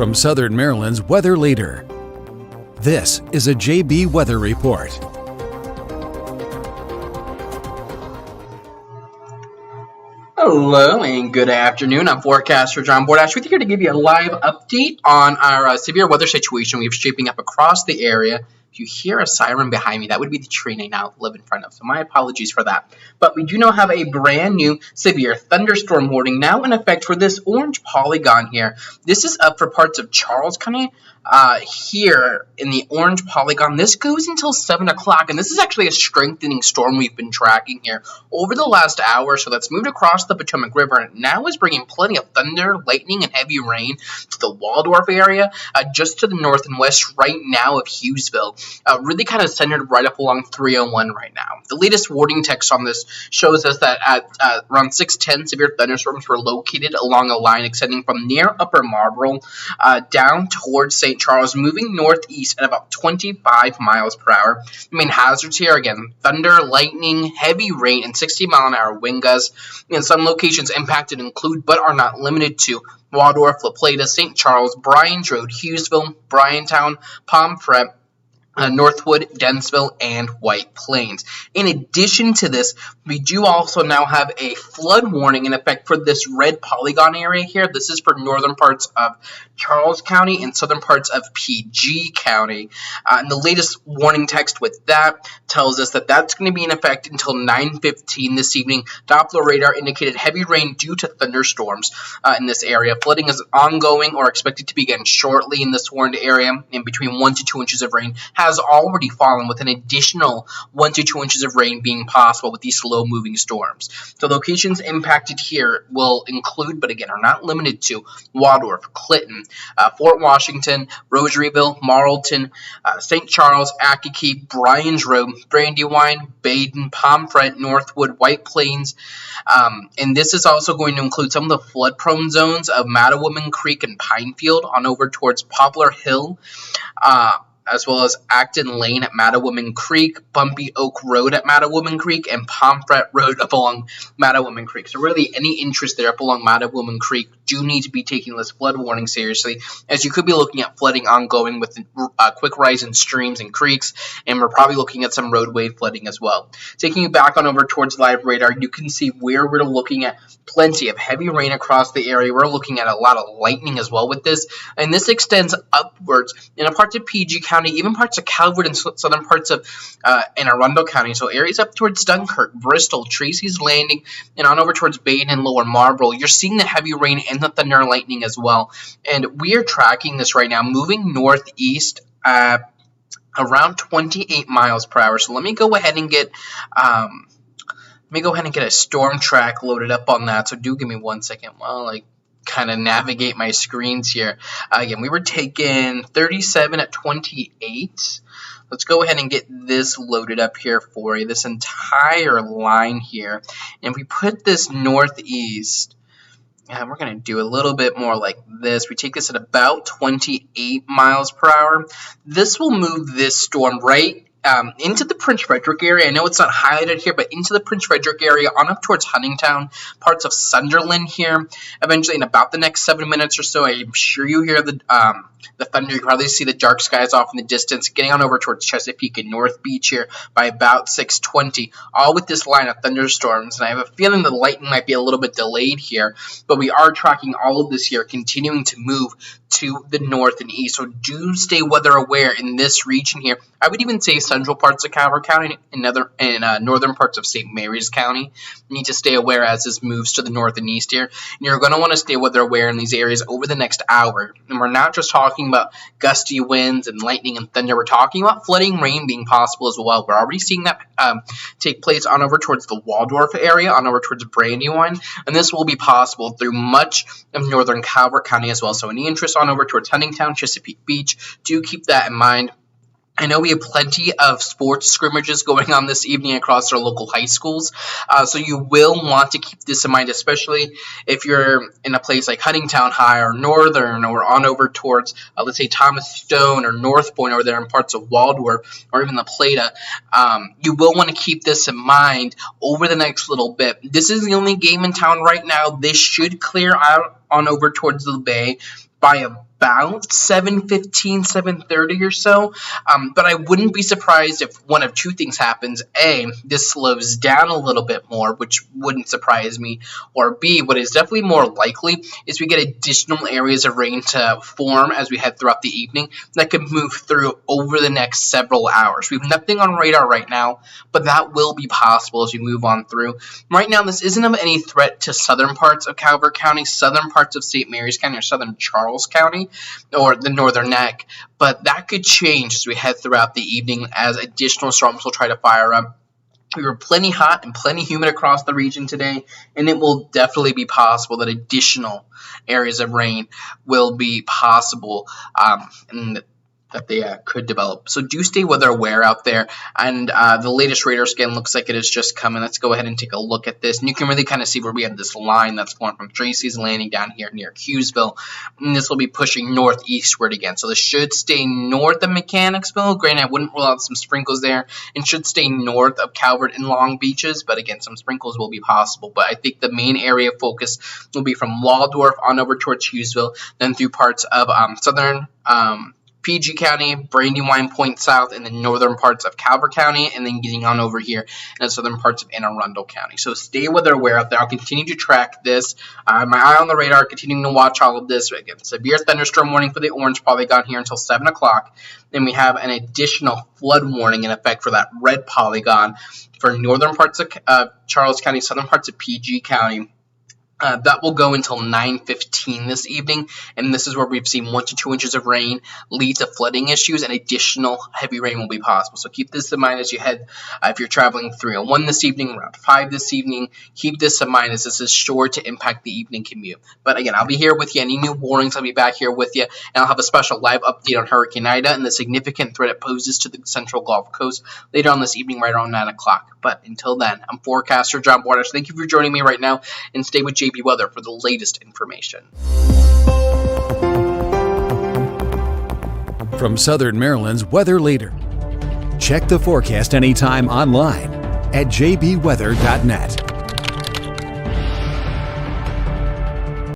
from Southern Maryland's weather leader. This is a JB Weather Report. Hello and good afternoon. I'm forecaster John Bordash with you here to give you a live update on our severe weather situation we have shaping up across the area. If you hear a siren behind me, that would be the train I now live in front of, so my apologies for that. But we do now have a brand new severe thunderstorm warning now in effect for this orange polygon here. This is up for parts of Charles County. Here in the orange polygon, this goes until 7 o'clock, and this is actually a strengthening storm we've been tracking here over the last hour, so that's moved across the Potomac River and now is bringing plenty of thunder, lightning, and heavy rain to the Waldorf area, just to the north and west right now of Hughesville, really kind of centered right up along 301 right now. The latest warning text on this shows us that at around 6:10, severe thunderstorms were located along a line extending from near Upper Marlboro down towards St. Charles, moving northeast at about 25 miles per hour. The main hazards here, again, thunder, lightning, heavy rain, and 60-mile-an-hour wind gusts. And some locations impacted include, but are not limited to, Waldorf, La Plata, St. Charles, Bryan's Road, Hughesville, Bryantown, Pomfret, Northwood, Densville, and White Plains. In addition to this, we do also now have a flood warning in effect for this red polygon area here. This is for northern parts of Charles County and southern parts of PG County. And the latest warning text with that tells us that that's going to be in effect until 9:15 this evening. Doppler radar indicated heavy rain due to thunderstorms in this area. Flooding is ongoing or expected to begin shortly in this warned area, in between 1 to 2 inches of rain has already fallen, with an additional 1 to 2 inches of rain being possible with these slow-moving storms. So locations impacted here will include, but again are not limited to, Waldorf, Clinton, Fort Washington, Rosaryville, Marlton, St. Charles, Akakeep, Bryan's Road, Brandywine, Baden, Pomfret, Northwood, White Plains, and this is also going to include some of the flood-prone zones of Mattawoman Creek and Pinefield on over towards Poplar Hill, as well as Acton Lane at Mattawoman Creek, Bumpy Oak Road at Mattawoman Creek, and Pomfret Road up along Mattawoman Creek. So really, any interest there up along Mattawoman Creek do need to be taking this flood warning seriously, as you could be looking at flooding ongoing with a quick rise in streams and creeks, and we're probably looking at some roadway flooding as well. Taking you back on over towards live radar, you can see where we're looking at plenty of heavy rain across the area. We're looking at a lot of lightning as well with this, and this extends upwards in a parts of PG County, even parts of Calvert and southern parts of Anne Arundel County. So areas up towards Dunkirk, Bristol, Tracy's Landing, and on over towards Baden and Lower Marlboro, you're seeing the heavy rain and the thunder and lightning as well. And we are tracking this right now, moving northeast around 28 miles per hour. So let me go ahead and get a storm track loaded up on that. So do give me 1 second while I kind of navigate my screens here. Again, we were taking 37 at 28. Let's go ahead and get this loaded up here for you, this entire line here. And if we put this northeast, and we're going to do a little bit more like this. We take this at about 28 miles per hour. This will move this storm right into the Prince Frederick area. I know it's not highlighted here, but into the Prince Frederick area, on up towards Huntingtown, parts of Sunderland here. Eventually, in about the next 7 minutes or so, I'm sure you hear the thunder. You can probably see the dark skies off in the distance, getting on over towards Chesapeake and North Beach here by about 6:20, all with this line of thunderstorms. And I have a feeling the lightning might be a little bit delayed here, but we are tracking all of this here, continuing to move to the north and east. So do stay weather aware in this region here. I would even say central parts of Calvert County and northern parts of St. Mary's County. You need to stay aware as this moves to the north and east here. And you're going to want to stay weather aware in these areas over the next hour. And we're not just talking about gusty winds and lightning and thunder. We're talking about flooding, rain being possible as well. We're already seeing that take place on over towards the Waldorf area, on over towards Brandywine, and this will be possible through much of northern Calvert County as well. So any interest on over towards Huntingtown, Chesapeake Beach, do keep that in mind. I know we have plenty of sports scrimmages going on this evening across our local high schools, so you will want to keep this in mind, especially if you're in a place like Huntingtown High or Northern or on over towards, let's say, Thomas Stone or North Point over there in parts of Waldorf or even La Plata. You will want to keep this in mind over the next little bit. This is the only game in town right now. This should clear out on over towards the bay by about 7:15, 7:30 or so. But I wouldn't be surprised if one of two things happens. A, this slows down a little bit more, which wouldn't surprise me. Or B, what is definitely more likely is we get additional areas of rain to form as we head throughout the evening that could move through over the next several hours. We have nothing on radar right now, but that will be possible as we move on through. Right now, this isn't of any threat to southern parts of Calvert County, southern parts of St. Mary's County, or southern Charles County, or the northern neck, but that could change as we head throughout the evening as additional storms will try to fire up. We were plenty hot and plenty humid across the region today, and it will definitely be possible that additional areas of rain will be possible, and that they could develop. So do stay weather aware out there. And the latest radar scan looks like it is just coming. Let's go ahead and take a look at this. And you can really kind of see where we have this line that's going from Tracy's Landing down here near Hughesville. And this will be pushing northeastward again. So this should stay north of Mechanicsville. Granted, I wouldn't rule out some sprinkles there. And should stay north of Calvert and Long Beaches. But again, some sprinkles will be possible. But I think the main area of focus will be from Waldorf on over towards Hughesville, then through parts of southern PG County, Brandywine Point South, and the northern parts of Calvert County, and then getting on over here in the southern parts of Anne Arundel County. So stay weather aware out there. I'll continue to track this. My eye on the radar, continuing to watch all of this. Again, severe thunderstorm warning for the orange polygon here until 7 o'clock. Then we have an additional flood warning in effect for that red polygon for northern parts of Charles County, southern parts of PG County. That will go until 9:15 this evening, and this is where we've seen 1 to 2 inches of rain lead to flooding issues, and additional heavy rain will be possible. So keep this in mind as you head, if you're traveling 301 this evening, around 5 this evening, keep this in mind as this is sure to impact the evening commute. But again, I'll be here with you. Any new warnings, I'll be back here with you, and I'll have a special live update on Hurricane Ida and the significant threat it poses to the central Gulf Coast later on this evening, right around 9 o'clock. But until then, I'm forecaster John Bordash. Thank you for joining me right now, and stay with JB Weather for the latest information. From Southern Maryland's weather leader. Check the forecast anytime online at jbweather.net.